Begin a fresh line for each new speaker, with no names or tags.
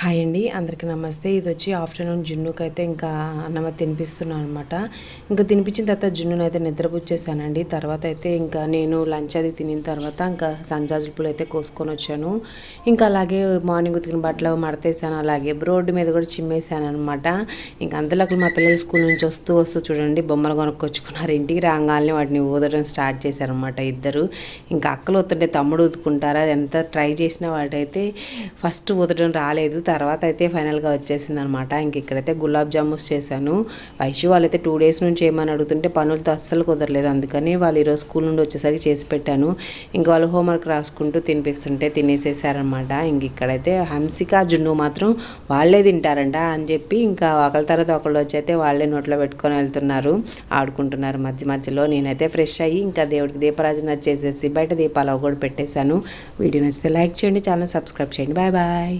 Hi అండి, అందరికీ నమస్తే. ఇది వచ్చి ఆఫ్టర్నూన్ జున్నుకి అయితే ఇంకా అన్నం తినిపిస్తున్నాను అనమాట. ఇంకా తినిపించిన తర్వాత జున్నును అయితే నిద్రపుచ్చేసానండి. తర్వాత అయితే ఇంకా నేను లంచ్ అది తినిన తర్వాత ఇంకా సన్జాజుల పూలు అయితే కోసుకొని వచ్చాను. ఇంకా అలాగే మార్నింగ్ ఉతికిన బట్టలు మడతేసాను, అలాగే రోడ్డు మీద కూడా చిమ్మేసాను అనమాట. ఇంకా అంతలోకి మా పిల్లలు స్కూల్ నుంచి వస్తూ చూడండి బొమ్మలు కొనుక్కొచ్చుకున్నారు. ఇంటికి రాగానే వాటిని ఊదడం స్టార్ట్ చేశారనమాట ఇద్దరు. ఇంకా అక్కలు వస్తుంటే తమ్ముడు ఊదుకుంటారా, ఎంత ట్రై చేసినా వాటైతే ఫస్ట్ ఊదడం రాలేదు. తర్వాత అయితే ఫైనల్గా వచ్చేసింది అనమాట. ఇంక ఇక్కడైతే గులాబ్ జామున్స్ చేశాను. వైషు వాళ్ళైతే 2 డేస్ నుంచి ఏమని అడుగుతుంటే పనులతో అస్సలు కుదరలేదు. అందుకని వాళ్ళు ఈరోజు స్కూల్ నుండి వచ్చేసరికి చేసి పెట్టాను. ఇంకా వాళ్ళు హోంవర్క్ రాసుకుంటూ తినిపిస్తుంటే తినేసేసారనమాట. ఇంక ఇక్కడైతే హన్సిక జున్ను మాత్రం వాళ్ళే తింటారంట అని చెప్పి ఇంకా ఒకళ్ళ తర్వాత ఒకళ్ళు వచ్చి అయితే వాళ్ళే నోట్లో పెట్టుకొని వెళ్తున్నారు, ఆడుకుంటున్నారు మధ్యలో. నేనైతే ఫ్రెష్ అయ్యి ఇంకా దేవుడికి దీపరాజన చేసేసి బయట దీపాలు కూడా పెట్టేశాను. వీడియో నచ్చితే లైక్ చేయండి, ఛానల్ సబ్స్క్రైబ్ చేయండి. Bye bye.